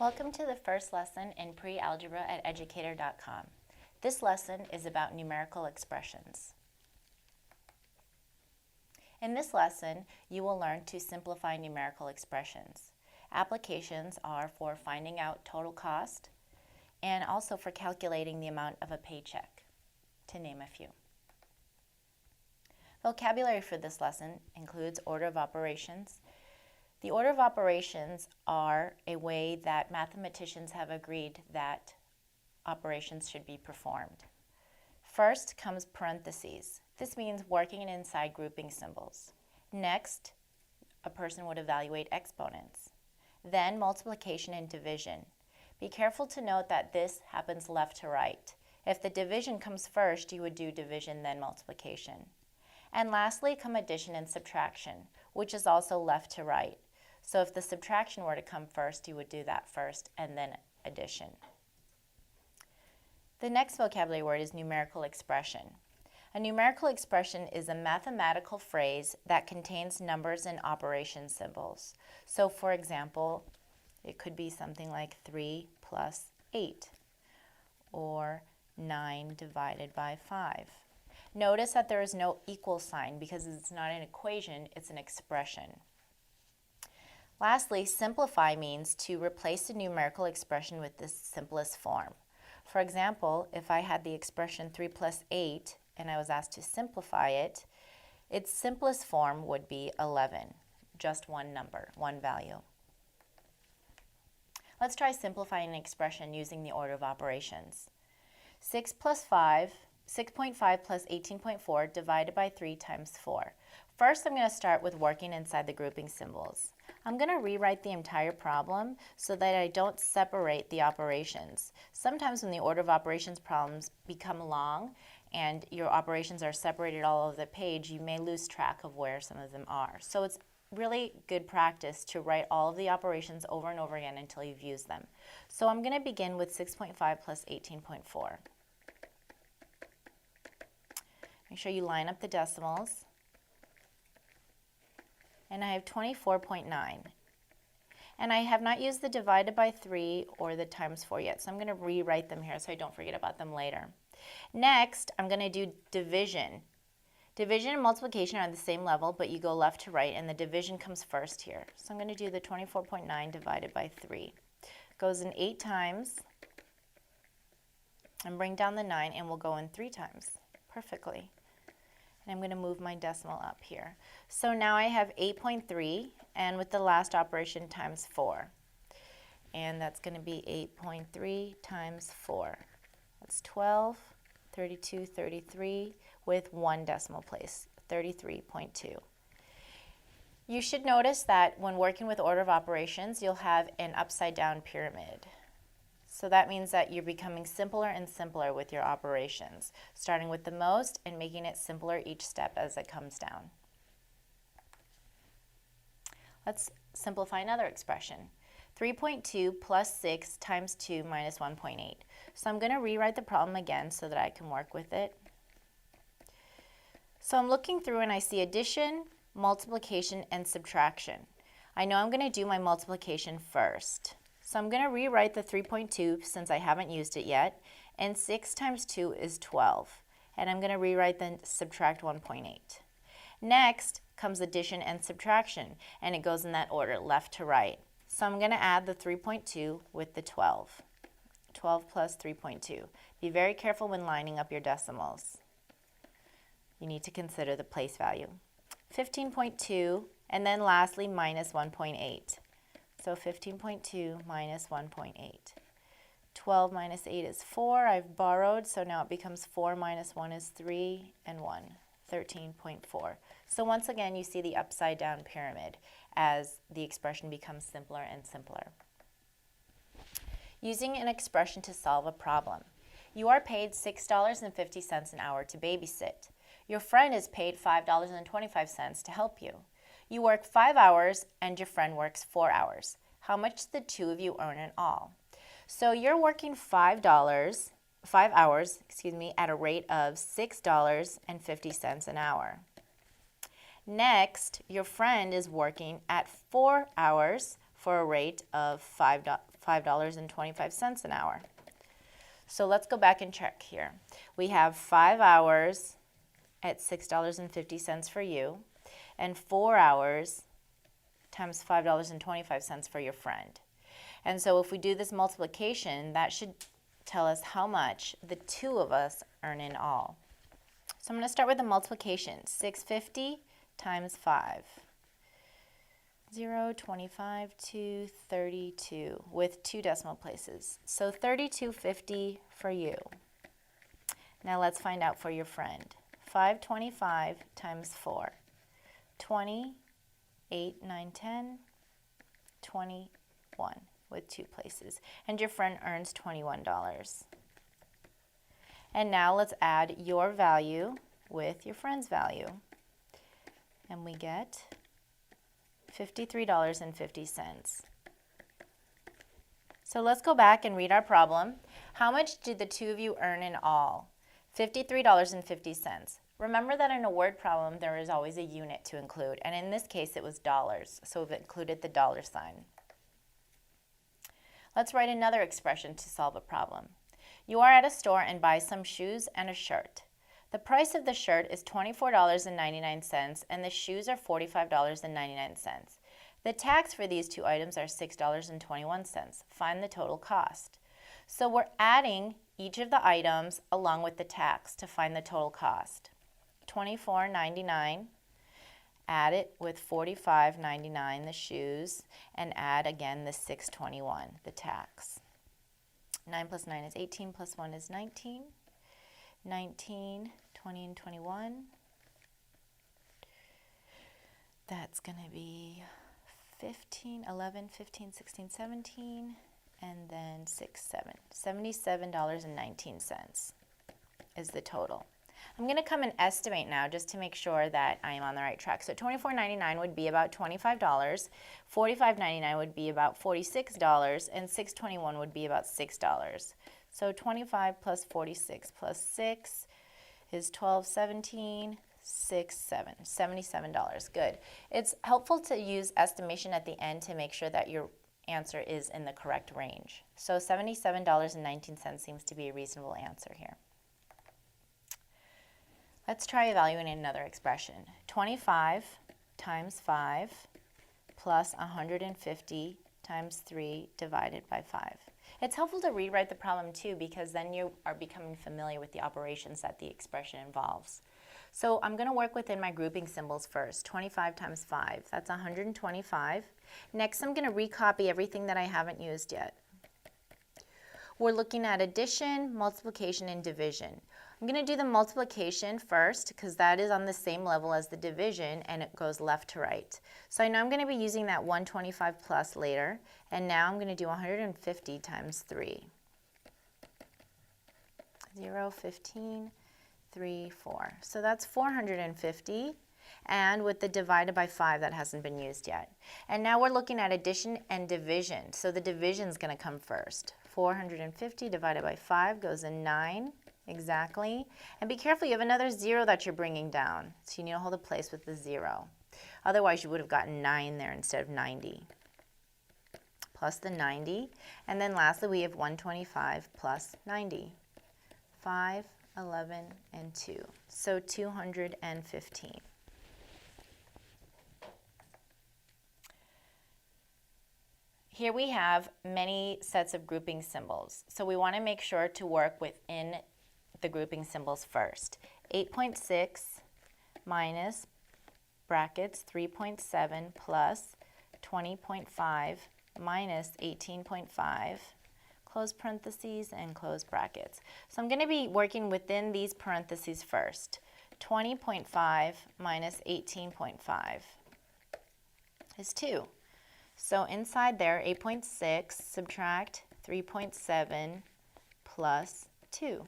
Welcome to the first lesson in pre-algebra at educator.com. This lesson is about numerical expressions. In this lesson, you will learn to simplify numerical expressions. Applications are for finding out total cost and also for calculating the amount of a paycheck, to name a few. Vocabulary for this lesson includes order of operations. The order of operations are a way that mathematicians have agreed that operations should be performed. First comes parentheses. This means working inside grouping symbols. Next, a person would evaluate exponents. Then multiplication and division. Be careful to note that this happens left to right. If the division comes first, you would do division, then multiplication. And lastly come addition and subtraction, which is also left to right. So if the subtraction were to come first, you would do that first and then addition. The next vocabulary word is numerical expression. A numerical expression is a mathematical phrase that contains numbers and operation symbols. So for example, it could be something like 3 plus 8 or 9 divided by 5. Notice that there is no equal sign because it's not an equation, it's an expression. Lastly, simplify means to replace a numerical expression with the simplest form. For example, if I had the expression 3 plus 8 and I was asked to simplify it, its simplest form would be 11, just one number, one value. Let's try simplifying an expression using the order of operations. 6.5 plus 18.4 divided by 3 times 4. First, I'm going to start with working inside the grouping symbols. I'm going to rewrite the entire problem so that I don't separate the operations. Sometimes when the order of operations problems become long and your operations are separated all over the page, you may lose track of where some of them are. So it's really good practice to write all of the operations over and over again until you've used them. So I'm going to begin with 6.5 plus 18.4. Make sure you line up the decimals. And I have 24.9. And I have not used the divided by 3 or the times 4 yet, so I'm going to rewrite them here so I don't forget about them later. Next, I'm going to do division. Division and multiplication are on the same level, but you go left to right, and the division comes first here. So I'm going to do the 24.9 divided by 3. Goes in 8 times, and bring down the 9, and we'll go in 3 times perfectly. And I'm going to move my decimal up here. So now I have 8.3, and with the last operation times 4. And that's going to be 8.3 times 4. That's 12, 32, 33, with one decimal place, 33.2. You should notice that when working with order of operations, you'll have an upside down pyramid. So that means that you're becoming simpler and simpler with your operations, starting with the most and making it simpler each step as it comes down. Let's simplify another expression. 3.2 plus 6 times 2 minus 1.8. So I'm going to rewrite the problem again so that I can work with it. So I'm looking through and I see addition, multiplication, and subtraction. I know I'm going to do my multiplication first. So I'm going to rewrite the 3.2 since I haven't used it yet, and 6 times 2 is 12. And I'm going to rewrite the subtract 1.8. Next comes addition and subtraction, and it goes in that order, left to right. So I'm going to add the 3.2 with the 12. 12 plus 3.2. Be very careful when lining up your decimals. You need to consider the place value. 15.2, and then lastly minus 1.8. So 15.2 minus 1.8. 12 minus 8 is 4. I've borrowed, so now it becomes 4 minus 1 is 3, and 1, 13.4. So once again, you see the upside down pyramid as the expression becomes simpler and simpler. Using an expression to solve a problem. You are paid $6.50 an hour to babysit. Your friend is paid $5.25 to help you. You work 5 hours and your friend works 4 hours. How much do the two of you earn in all? So you're working 5 hours, at a rate of $6.50 an hour. Next, your friend is working at 4 hours, for a rate of $5.25 an hour. So let's go back and check here. We have 5 hours at $6.50 for you, and 4 hours times $5.25 for your friend. And so if we do this multiplication, that should tell us how much the two of us earn in all. So I'm going to start with the multiplication. 650 times 5. 0, 25 to 32 with 2 decimal places. So 32.50 for you. Now let's find out for your friend. 525 times 4. 20, 8, 9, 10, 21 with 2 places. And your friend earns $21. And now let's add your value with your friend's value. And we get $53.50. So let's go back and read our problem. How much did the two of you earn in all? $53.50. Remember that in a word problem there is always a unit to include, and in this case it was dollars, so we've included the dollar sign. Let's write another expression to solve a problem. You are at a store and buy some shoes and a shirt. The price of the shirt is $24.99 and the shoes are $45.99. The tax for these two items are $6.21. Find the total cost. So we're adding each of the items along with the tax to find the total cost. $24.99, add it with $45.99, the shoes, and add again the $6.21, the tax. 9 plus 9 is 18, plus 1 is 19. 19, 20, and 21. That's going to be 15, 11, 15, 16, 17, and then 6, 7. $77.19 is the total. I'm going to come and estimate now just to make sure that I am on the right track. So $24.99 would be about $25, $45.99 would be about $46, and $6.21 would be about $6. So 25 plus 46 plus 6 is 12, 17, 6, 7, $77. Good. It's helpful to use estimation at the end to make sure that your answer is in the correct range. So $77.19 seems to be a reasonable answer here. Let's try evaluating another expression. 25 times 5 plus 150 times 3 divided by 5. It's helpful to rewrite the problem too, because then you are becoming familiar with the operations that the expression involves. So I'm going to work within my grouping symbols first. 25 times 5, that's 125. Next I'm going to recopy everything that I haven't used yet. We're looking at addition, multiplication, and division. I'm going to do the multiplication first because that is on the same level as the division and it goes left to right. So I know I'm going to be using that 125 plus later, and now I'm going to do 150 times 3. 0, 15, 3, 4. So that's 450, and with the divided by 5 that hasn't been used yet. And now we're looking at addition and division. So the division is going to come first. 450 divided by 5 goes in 9. Exactly. And be careful, you have another 0 that you're bringing down. So you need to hold a place with the 0. Otherwise you would have gotten 9 there instead of 90. Plus the 90. And then lastly we have 125 plus 90. 5, 11, and 2. So 215. Here we have many sets of grouping symbols. So we want to make sure to work within the grouping symbols first. 8.6 minus brackets 3.7 plus 20.5 minus 18.5, close parentheses and close brackets. So I'm going to be working within these parentheses first. 20.5 minus 18.5 is 2. So inside there, 8.6, subtract 3.7 plus 2.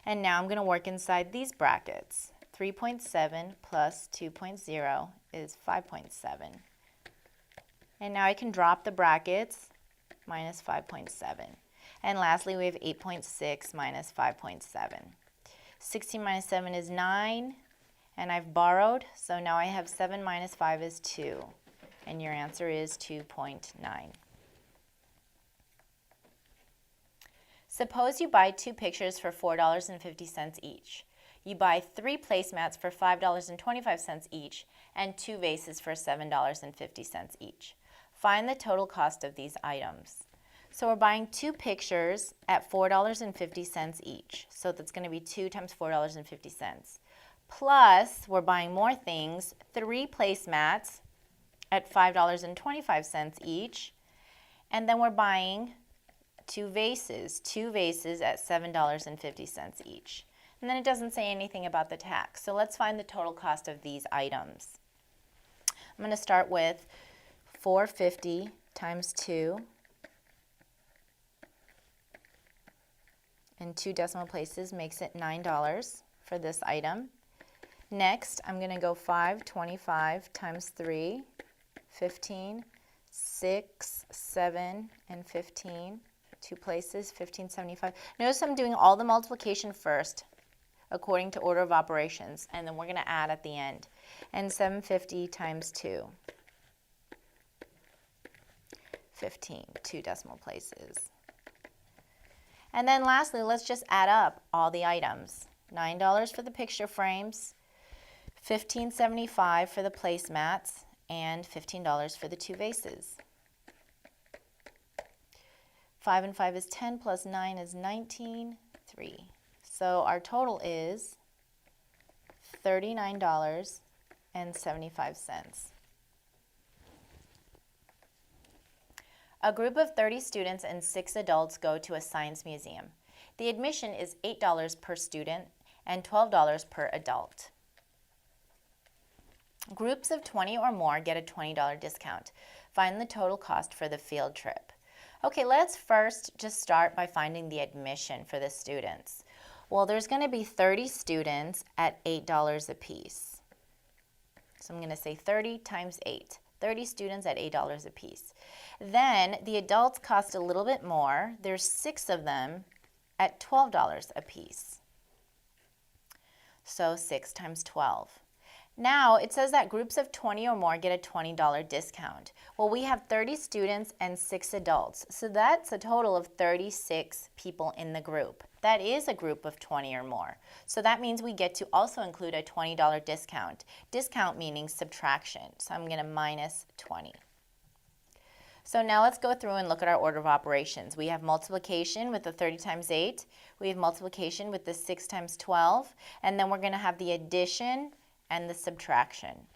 And now I'm going to work inside these brackets. 3.7 plus 2.0 is 5.7. And now I can drop the brackets, minus 5.7. And lastly, we have 8.6 minus 5.7. 16 minus 7 is 9, and I've borrowed, so now I have 7 minus 5 is 2. And your answer is 2.9. Suppose you buy 2 pictures for $4.50 each. You buy 3 placemats for $5.25 each and 2 vases for $7.50 each. Find the total cost of these items. So we're buying 2 pictures at $4.50 each. So that's going to be 2 times $4.50. Plus, we're buying more things, 3 placemats at $5.25 each. And then we're buying 2 vases at $7.50 each. And then it doesn't say anything about the tax. So let's find the total cost of these items. I'm going to start with $4.50 times 2 and 2 decimal places makes it $9 for this item. Next, I'm going to go $5.25 times 3, 15, 6, 7, and 15. 2 places, $15.75. Notice I'm doing all the multiplication first according to order of operations, and then we're going to add at the end. And $7.50 times 2, 15, 2 decimal places. And then lastly, let's just add up all the items. $9 for the picture frames, $15.75 for the placemats, and $15 for the 2 vases. 5 and 5 is 10, plus 9 is 19, 3. So our total is $39.75. A group of 30 students and 6 adults go to a science museum. The admission is $8 per student and $12 per adult. Groups of 20 or more get a $20 discount. Find the total cost for the field trip. Okay, let's first just start by finding the admission for the students. Well, there's going to be 30 students at $8 a piece. So I'm going to say 30 times 8. 30 students at $8 a piece. Then the adults cost a little bit more. There's 6 of them at $12 a piece. So 6 times 12. Now, it says that groups of 20 or more get a $20 discount. Well, we have 30 students and 6 adults, so that's a total of 36 people in the group. That is a group of 20 or more. So that means we get to also include a $20 discount. Discount meaning subtraction, so I'm going to minus 20. So now let's go through and look at our order of operations. We have multiplication with the 30 times 8. We have multiplication with the 6 times 12. And then we're going to have the addition and the subtraction.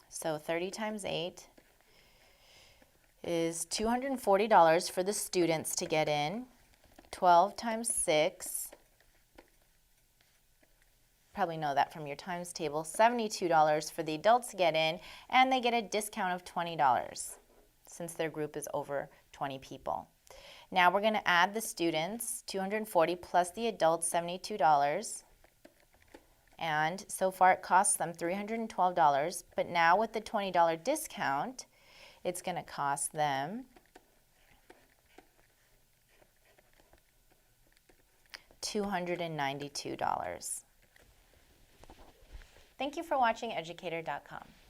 So 30 times 8 is $240 for the students to get in. 12 times 6, probably know that from your times table, $72 for the adults to get in, and they get a discount of $20 since their group is over 20 people. Now we're going to add the students, 240 plus the adults, $72. And so far it costs them $312, but now with the $20 discount, it's going to cost them $292. Thank you for watching Educator.com.